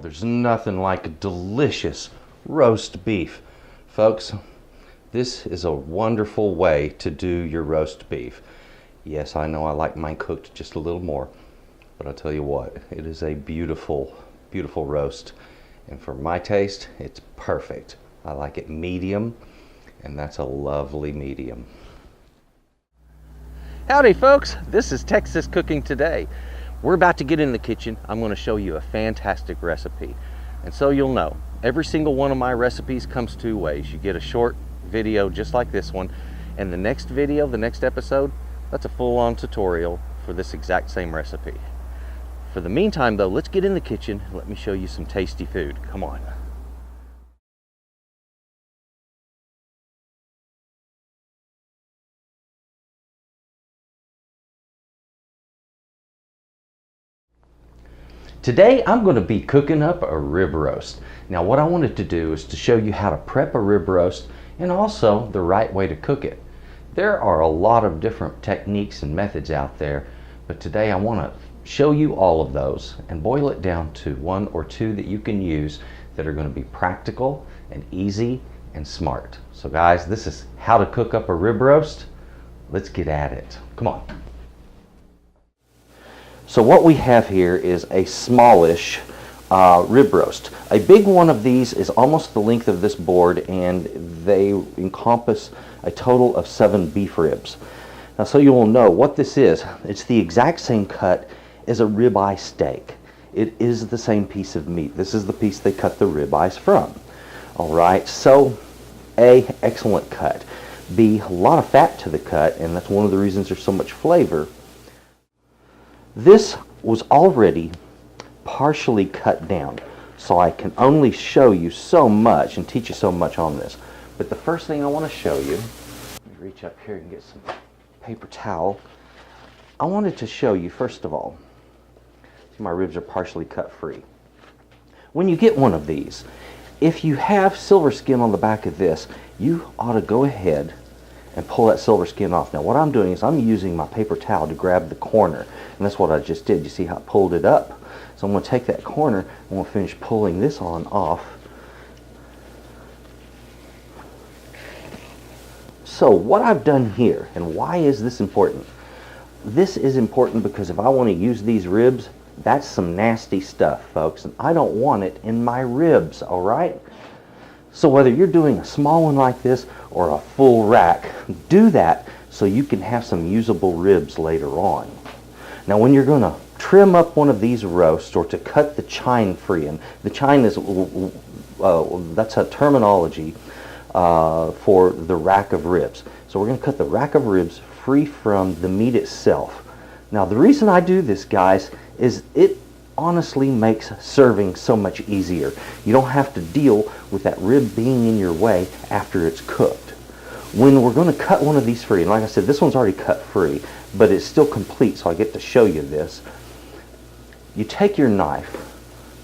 there's nothing like a delicious roast beef. Folks, this is a wonderful way to do your roast beef. Yes, I know I like mine cooked just a little more, but I'll tell you what, it is a beautiful, beautiful roast. And for my taste, it's perfect. I like it medium, and that's a lovely medium. Howdy folks, this is Texas Cooking Today. We're about to get in the kitchen. I'm going to show you a fantastic recipe. And so you'll know, every single one of my recipes comes two ways. You get a short video just like this one, and the next video, the next episode, that's a full-on tutorial for this exact same recipe. For the meantime though, let's get in the kitchen and let me show you some tasty food. Come on. Today I'm going to be cooking up a rib roast. Now what I wanted to do is to show you how to prep a rib roast and also the right way to cook it. There are a lot of different techniques and methods out there, but today I want to show you all of those and boil it down to one or two that you can use that are going to be practical and easy and smart. So guys, this is how to cook up a rib roast. Let's get at it. Come on. So what we have here is a smallish rib roast. A big one of these is almost the length of this board, and they encompass a total of 7 beef ribs. Now so you will know what this is. It's the exact same cut as a ribeye steak. It is the same piece of meat. This is the piece they cut the ribeyes from. Alright, so A, excellent cut. B, a lot of fat to the cut, and that's one of the reasons there's so much flavor. This was already partially cut down, so I can only show you so much and teach you so much on this. But the first thing I want to show you, let me reach up here and get some paper towel. I wanted to show you, first of all, see my ribs are partially cut free. When you get one of these, if you have silver skin on the back of this, you ought to go ahead and pull that silver skin off. Now what I'm doing is I'm using my paper towel to grab the corner, and that's what I just did. You see how I pulled it up? So I'm going to take that corner and I'm going to finish pulling this on off. So what I've done here, and why is this important? This is important because if I want to use these ribs, that's some nasty stuff, folks, and I don't want it in my ribs, alright? So whether you're doing a small one like this or a full rack, do that so you can have some usable ribs later on. Now when you're going to trim up one of these roasts or to cut the chine free, and the chine is, that's a terminology for the rack of ribs. So we're going to cut the rack of ribs free from the meat itself. Now the reason I do this, guys, is it honestly makes serving so much easier. You don't have to deal with that rib being in your way after it's cooked. When we're going to cut one of these free, and like I said, this one's already cut free, but it's still complete, so I get to show you this. You take your knife,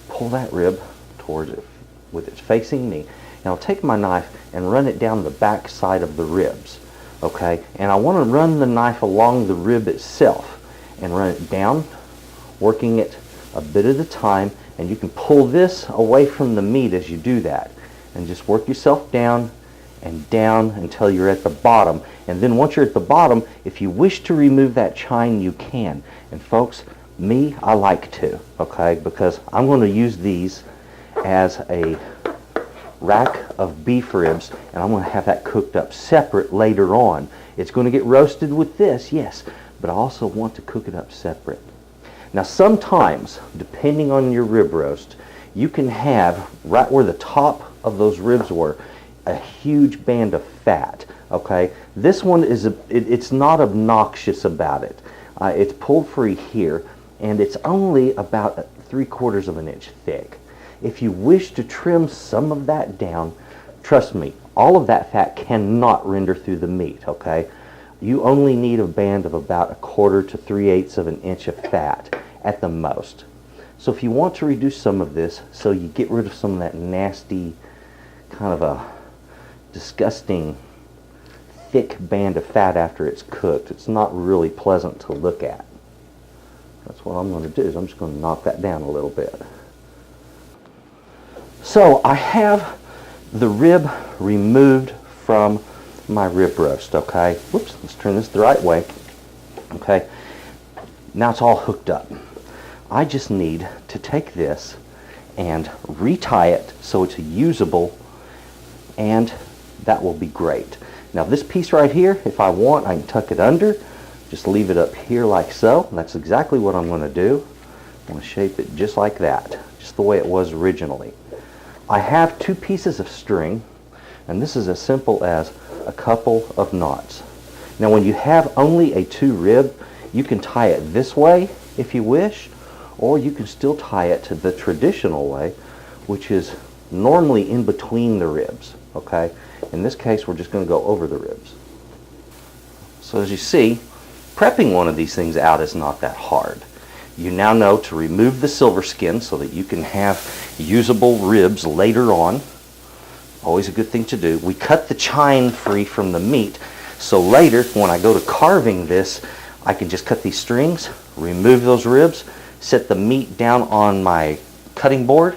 pull that rib towards it with it facing me, and I'll take my knife and run it down the back side of the ribs. Okay, and I want to run the knife along the rib itself and run it down, working it a bit at a time, and you can pull this away from the meat as you do that, and just work yourself down and down until you're at the bottom. And then once you're at the bottom, if you wish to remove that chine, you can. And folks, me, I like to, okay, because I'm going to use these as a rack of beef ribs, and I'm going to have that cooked up separate later on. It's going to get roasted with this, yes, but I also want to cook it up separate. Now sometimes, depending on your rib roast, you can have, right where the top of those ribs were, a huge band of fat. Okay, this one is, it's not obnoxious about it. It's pulled free here, and it's only about 3/4 of an inch thick. If you wish to trim some of that down, trust me, all of that fat cannot render through the meat, okay? You only need a band of about 1/4 to 3/8 of an inch of fat at the most. So if you want to reduce some of this, so you get rid of some of that nasty, kind of a disgusting, thick band of fat after it's cooked, it's not really pleasant to look at. That's what I'm going to do, is I'm just going to knock that down a little bit. So I have the rib removed from my rib roast, okay? Whoops, let's turn this the right way. Okay, now it's all hooked up. I just need to take this and retie it so it's usable, and that will be great. Now this piece right here, if I want, I can tuck it under, just leave it up here like so. That's exactly what I'm going to do. I'm going to shape it just like that, just the way it was originally. I have 2 pieces of string, and this is as simple as a couple of knots. Now when you have only a 2 rib, you can tie it this way if you wish, or you can still tie it to the traditional way, which is normally in between the ribs, okay? In this case, we're just going to go over the ribs. So as you see, prepping one of these things out is not that hard. You now know to remove the silver skin so that you can have usable ribs later on. Always a good thing to do. We cut the chine free from the meat, so later when I go to carving this, I can just cut these strings, remove those ribs, set the meat down on my cutting board,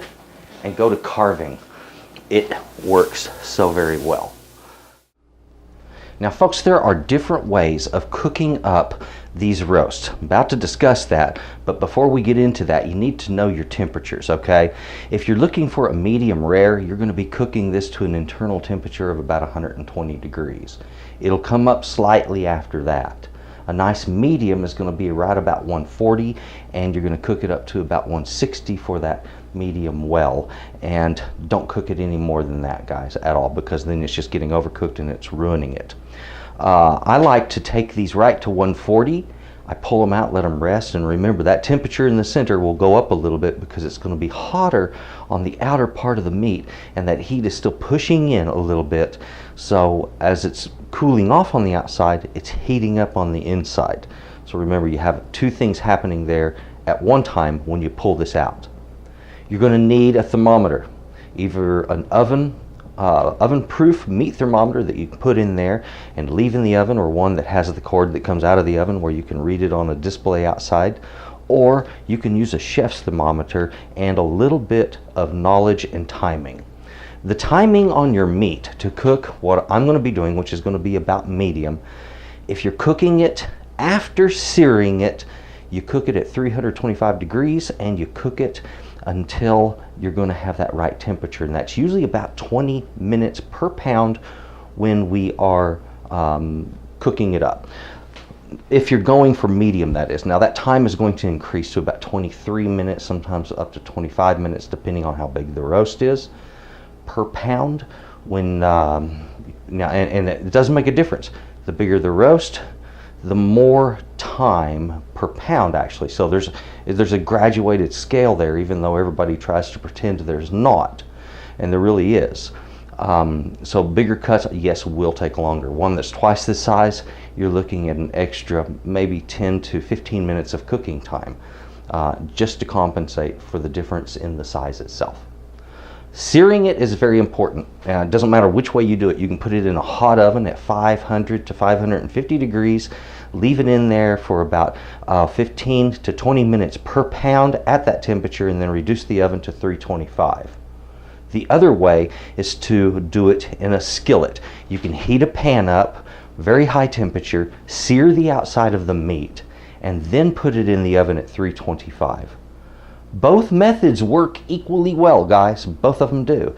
and go to carving. It works so very well. Now folks, there are different ways of cooking up these roasts. I'm about to discuss that, but before we get into that, you need to know your temperatures, okay? If you're looking for a medium rare, you're going to be cooking this to an internal temperature of about 120 degrees. It'll come up slightly after that. A nice medium is going to be right about 140, and you're going to cook it up to about 160 for that medium well. And don't cook it any more than that, guys, at all, because then it's just getting overcooked and it's ruining it. I like to take these right to 140. I pull them out, let them rest, and remember that temperature in the center will go up a little bit because it's going to be hotter on the outer part of the meat, and that heat is still pushing in a little bit. So as it's cooling off on the outside, it's heating up on the inside. So remember, you have 2 things happening there at one time when you pull this out. You're going to need a thermometer, either an oven-proof meat thermometer that you can put in there and leave in the oven, or one that has the cord that comes out of the oven where you can read it on a display outside, or you can use a chef's thermometer and a little bit of knowledge and timing. The timing on your meat to cook what I'm going to be doing, which is going to be about medium, if you're cooking it after searing it, you cook it at 325 degrees and you cook it until you're going to have that right temperature, and that's usually about 20 minutes per pound when we are cooking it up. If you're going for medium, that is. Now that time is going to increase to about 23 minutes, sometimes up to 25 minutes, depending on how big the roast is per pound. When now, and it doesn't make a difference. The bigger the roast, the more time per pound, actually. So there's a graduated scale there, even though everybody tries to pretend there's not, and there really is. So bigger cuts, yes, will take longer. One that's twice this size, you're looking at an extra maybe 10 to 15 minutes of cooking time, just to compensate for the difference in the size itself. Searing it is very important. It doesn't matter which way you do it. You can put it in a hot oven at 500 to 550 degrees, leave it in there for about 15 to 20 minutes per pound at that temperature, and then reduce the oven to 325. The other way is to do it in a skillet. You can heat a pan up, very high temperature, sear the outside of the meat, and then put it in the oven at 325. Both methods work equally well, guys. Both of them do.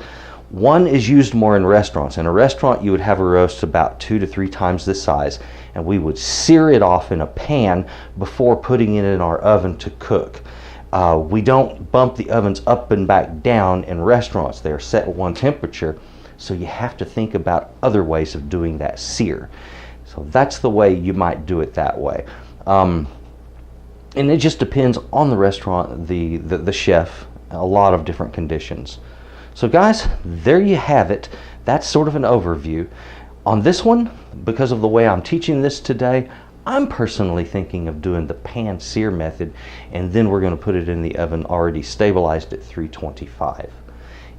One is used more in restaurants. In a restaurant, you would have a roast about 2 to 3 times this size, and we would sear it off in a pan before putting it in our oven to cook. We don't bump the ovens up and back down in restaurants. They're set at one temperature, so you have to think about other ways of doing that sear. So that's the way you might do it that way. And it just depends on the restaurant, the chef, a lot of different conditions. So guys, there you have it. That's sort of an overview. On this one, because of the way I'm teaching this today, I'm personally thinking of doing the pan sear method, and then we're going to put it in the oven already stabilized at 325.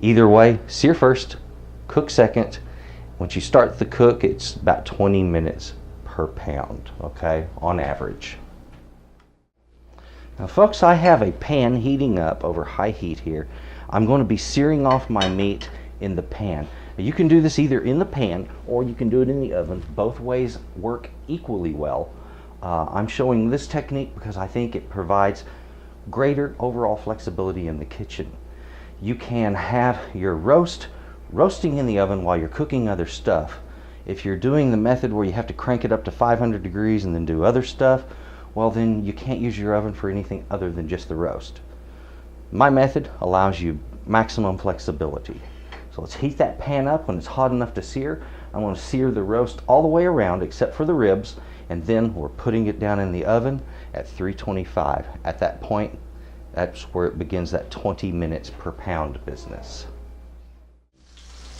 Either way, sear first, cook second. Once you start the cook, it's about 20 minutes per pound, okay, on average. Now folks, I have a pan heating up over high heat here. I'm going to be searing off my meat in the pan. Now, you can do this either in the pan or you can do it in the oven. Both ways work equally well. I'm showing this technique because I think it provides greater overall flexibility in the kitchen. You can have your roasting in the oven while you're cooking other stuff. If you're doing the method where you have to crank it up to 500 degrees and then do other stuff, well then you can't use your oven for anything other than just the roast. My method allows you maximum flexibility. So let's heat that pan up. When it's hot enough to sear, I'm going to sear the roast all the way around except for the ribs, and then we're putting it down in the oven at 325. At that point, that's where it begins that 20 minutes per pound business.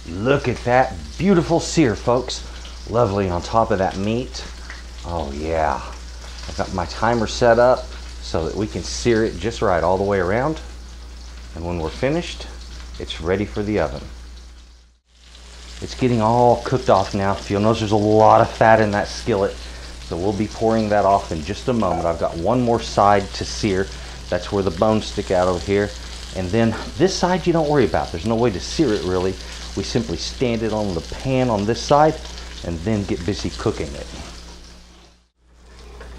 Look at that beautiful sear, folks. Lovely on top of that meat. Oh yeah. I've got my timer set up so that we can sear it just right all the way around. And when we're finished, it's ready for the oven. It's getting all cooked off now. You'll notice there's a lot of fat in that skillet. So we'll be pouring that off in just a moment. I've got one more side to sear. That's where the bones stick out over here. And then this side you don't worry about. There's no way to sear it really. We simply stand it on the pan on this side and then get busy cooking it.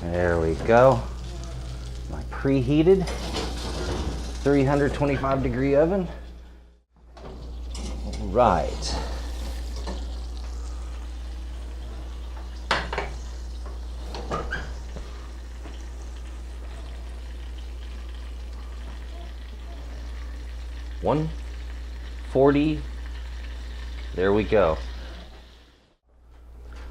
There we go. My preheated 325 degree oven. All right. $140. There we go.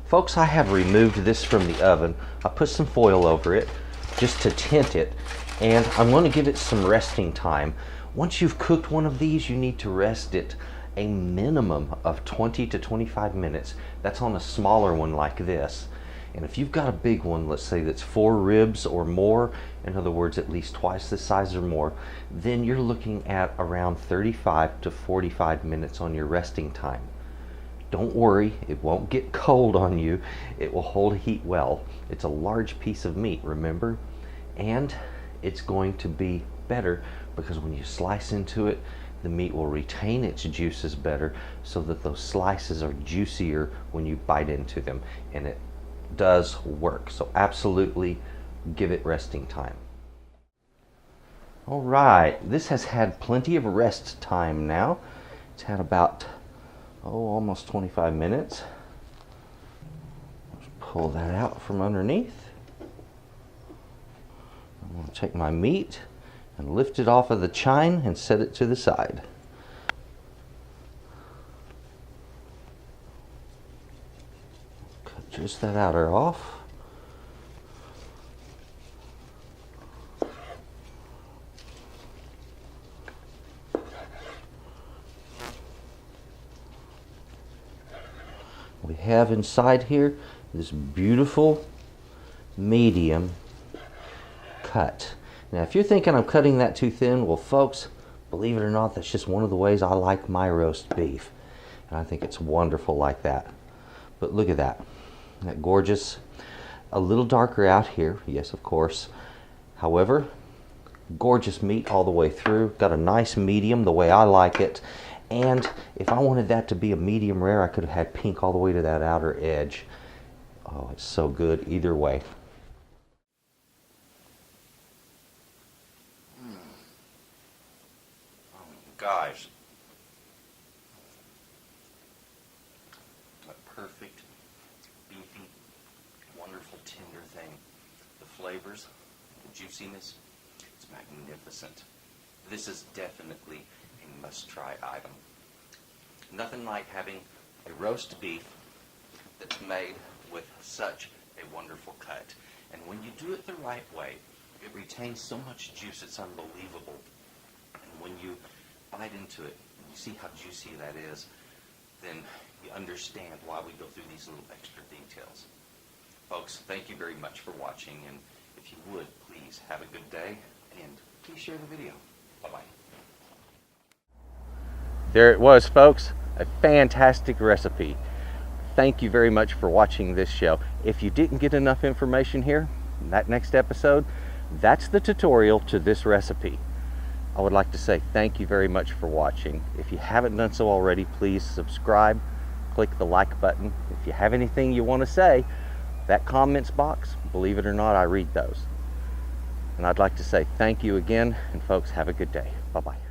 Folks, I have removed this from the oven. I put some foil over it just to tint it, and I'm going to give it some resting time. Once you've cooked one of these, you need to rest it a minimum of 20 to 25 minutes. That's on a smaller one like this. And if you've got a big one, let's say that's 4 ribs or more, in other words, at least twice the size or more, then you're looking at around 35 to 45 minutes on your resting time. Don't worry, it won't get cold on you. It will hold heat well. It's a large piece of meat, remember? And it's going to be better because when you slice into it, the meat will retain its juices better so that those slices are juicier when you bite into them. And it does work. So absolutely give it resting time. All right, this has had plenty of rest time now. It's had about almost 25 minutes. Let's pull that out from underneath. I'm going to take my meat and lift it off of the chine and set it to the side. Cut just that outer off. We have inside here this beautiful medium cut. Now if you're thinking I'm cutting that too thin, well folks, believe it or not, that's just one of the ways I like my roast beef. And I think it's wonderful like that. But look at that. Isn't that gorgeous? A little darker out here, yes of course. However, gorgeous meat all the way through. Got a nice medium the way I like it. And if I wanted that to be a medium rare, I could have had pink all the way to that outer edge. Oh, it's so good either way. Oh, guys. A perfect, beefy, wonderful, tender thing. The flavors, the juiciness, it's magnificent. This is definitely a must-try item. Nothing like having a roast beef that's made with such a wonderful cut. And when you do it the right way, it retains so much juice, it's unbelievable. And when you bite into it, and you see how juicy that is, then you understand why we go through these little extra details. Folks, thank you very much for watching, and if you would, please have a good day, and please share the video. Bye-bye. There it was, folks. A fantastic recipe. Thank you very much for watching this show. If you didn't get enough information here in that next episode, That's the tutorial to this recipe. I would like to say thank you very much for watching. If you haven't done so already, please subscribe, click the like button. If you have anything you want to say, that comments box, believe it or not, I read those. And I'd like to say thank you again, and folks, have a good day. Bye-bye.